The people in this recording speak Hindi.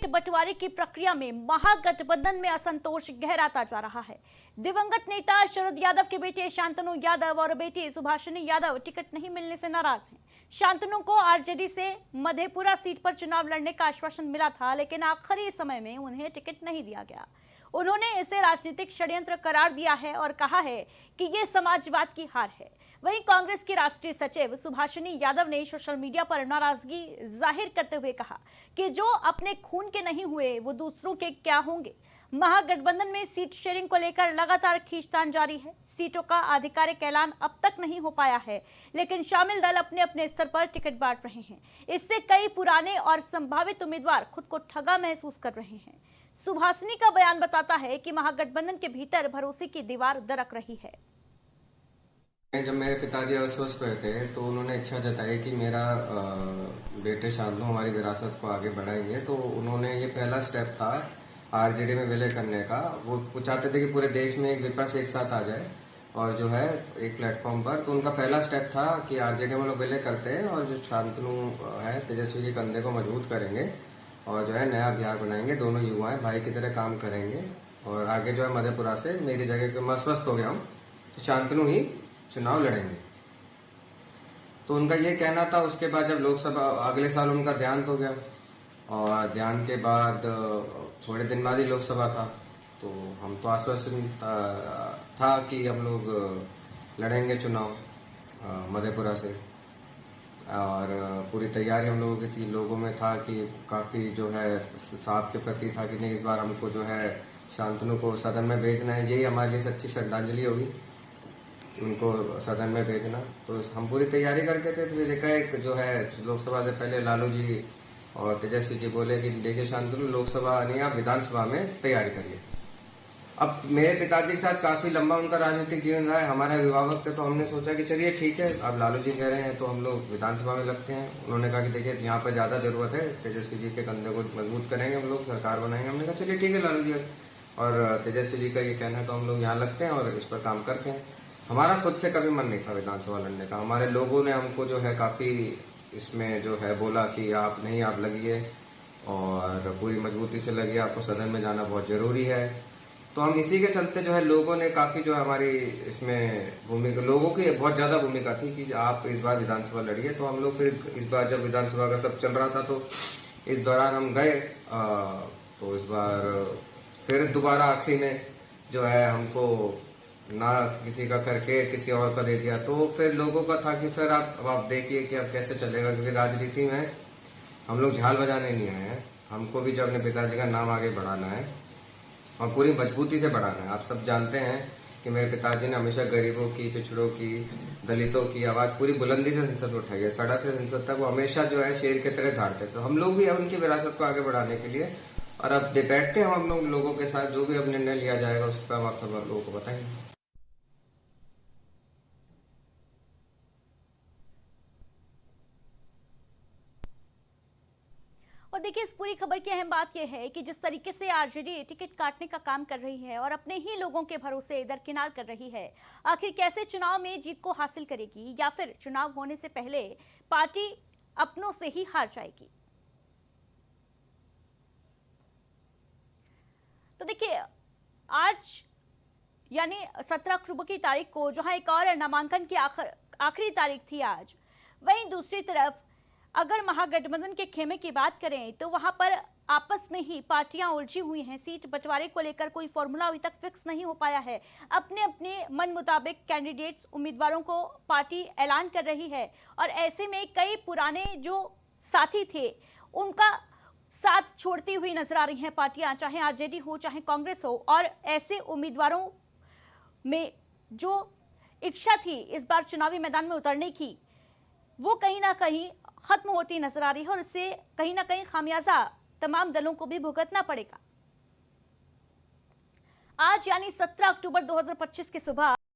सीट बंटवारे की प्रक्रिया में महागठबंधन में असंतोष गहराता जा रहा है। दिवंगत नेता शरद यादव के बेटे शांतनु यादव और बेटी सुभाषिनी यादव टिकट नहीं मिलने से नाराज हैं। शांतनु को आरजेडी से मधेपुरा सीट पर चुनाव लड़ने का आश्वासन मिला था, लेकिन आखिरी समय में उन्हें टिकट नहीं दिया गया। उन्होंने इसे राजनीतिक षड्यंत्र करार दिया है और कहा है कि ये समाजवाद की हार है। वहीं कांग्रेस की राष्ट्रीय सचिव सुभाषिनी यादव ने सोशल मीडिया पर नाराजगी जाहिर करते हुए कहा कि जो अपने खून के नहीं हुए वो दूसरों के क्या होंगे। महागठबंधन में सीट शेयरिंग को लेकर लगातार खींचतान जारी है। सीटों का आधिकारिक ऐलान अब तक नहीं हो पाया है, लेकिन शामिल दल अपने अपने स्तर पर टिकट बांट रहे हैं। इससे कई पुराने और संभावित उम्मीदवार खुद को ठगा महसूस कर रहे हैं। सुभाषिनी का बयान बताता है कि महागठबंधन के भीतर भरोसे की दीवार दरक रही है। जब मेरे पिताजी अस्वस्थ हुए थे तो उन्होंने इच्छा जताई कि मेरा बेटे शांतनु हमारी विरासत को आगे बढ़ाएंगे, तो उन्होंने ये पहला स्टेप था आरजेडी में विलय करने का। वो चाहते थे कि पूरे देश में एक विपक्ष एक साथ आ जाए और जो है एक प्लेटफॉर्म पर। तो उनका पहला स्टेप था कि आरजेडी में लोग विलय करते हैं और जो शांतनु है तेजस्वी के कंधे को मजबूत करेंगे और जो है नया बिहार बनाएंगे। दोनों युवा भाई की तरह काम करेंगे और आगे जो है मधेपुरा से मेरी जगह मैं अस्वस्थ हो गया हूँ तो शांतनु ही चुनाव लड़ेंगे। तो उनका ये कहना था। उसके बाद जब लोकसभा अगले साल उनका देहांत हो गया और देहांत के बाद थोड़े दिन बाद ही लोकसभा था, तो हम तो आश्वासन था कि हम लोग लड़ेंगे चुनाव मधेपुरा से और पूरी तैयारी हम लोगों की थी। लोगों में था कि काफ़ी जो है साहब के प्रति था कि नहीं, इस बार हमको जो है शांतनु को सदन में भेजना है। यही हमारे लिए सच्ची श्रद्धांजलि होगी कि उनको सदन में भेजना। तो हम पूरी तैयारी करके थे। तो देखा एक जो है लोकसभा से पहले लालू जी और तेजस्वी जी बोले कि देखिए शांतनु, लोकसभा नहीं आप विधानसभा में तैयारी करिए। अब मेरे पिताजी के साथ काफी लंबा उनका राजनीतिक जीवन रहा है, हमारे अभिभावक थे, तो हमने सोचा कि चलिए ठीक है, अब लालू जी कह रहे हैं तो हम लोग विधानसभा में लगते हैं। उन्होंने कहा कि देखिए यहाँ पर ज्यादा जरूरत है, तेजस्वी जी के कंधे को मजबूत करेंगे हम लोग, सरकार बनाएंगे। हमने कहा चलिए ठीक है लालू जी और तेजस्वी जी का ये कहना है तो हम लोग यहाँ लगते हैं और इस पर काम करते हैं। हमारा खुद से कभी मन नहीं था विधानसभा लड़ने का। हमारे लोगों ने हमको जो है काफी इसमें जो है बोला कि आप नहीं, आप लगिए और पूरी मजबूती से लगिए, आपको सदन में जाना बहुत जरूरी है। तो हम इसी के चलते जो है लोगों ने काफी जो है हमारी इसमें भूमिका, लोगों की बहुत ज्यादा भूमिका थी कि आप इस बार विधानसभा लड़िए। तो हम लोग फिर इस बार जब विधानसभा का सब चल रहा था तो इस दौरान हम गए। तो इस बार फिर दोबारा आखिरी में जो है हमको ना किसी का करके किसी और का दे दिया। तो फिर लोगों का था कि सर आप देखिए कि अब कैसे चलेगा, क्योंकि राजनीति में हम लोग झाल बजाने नहीं आए हैं। हमको भी जो अपने पिताजी का नाम आगे बढ़ाना है और पूरी मजबूती से बढ़ाना है। आप सब जानते हैं कि मेरे पिताजी ने हमेशा गरीबों की, पिछड़ों की, दलितों की आवाज पूरी बुलंदी से संसद में उठाई है। सड़क से संसद तक वो हमेशा जो है शेर की तरह धारते। तो हम लोग भी उनकी विरासत को आगे बढ़ाने के लिए और अब बैठते हैं हम लोग लोगों के साथ, जो भी अब निर्णय लिया जाएगा उस पर हम आप सब लोगों को बताएंगे। और देखिए, इस पूरी खबर की अहम बात यह है कि जिस तरीके से आरजेडी टिकट काटने का काम कर रही है और अपने ही लोगों के भरोसे दरकिनार कर रही है, आखिर कैसे चुनाव में जीत को हासिल करेगी या फिर चुनाव होने से पहले पार्टी अपनों से ही हार जाएगी। तो देखिए, आज यानी 17 अक्टूबर की तारीख को जहां एक और नामांकन की आखिरी तारीख थी आज, वहीं दूसरी तरफ अगर महागठबंधन के खेमे की बात करें तो वहां पर आपस में ही पार्टियां उलझी हुई हैं। सीट बंटवारे को लेकर कोई फॉर्मूला अभी तक फिक्स नहीं हो पाया है। अपने अपने मन मुताबिक कैंडिडेट्स, उम्मीदवारों को पार्टी ऐलान कर रही है और ऐसे में कई पुराने जो साथी थे उनका साथ छोड़ती हुई नजर आ रही हैं पार्टियां, चाहे आरजेडी हो चाहे कांग्रेस हो। और ऐसे उम्मीदवारों में जो इच्छा थी इस बार चुनावी मैदान में उतरने की, वो कहीं ना कहीं खत्म होती नजर आ रही है और इससे कहीं ना कहीं खामियाजा तमाम दलों को भी भुगतना पड़ेगा। आज यानी 17 अक्टूबर 2025 की सुबह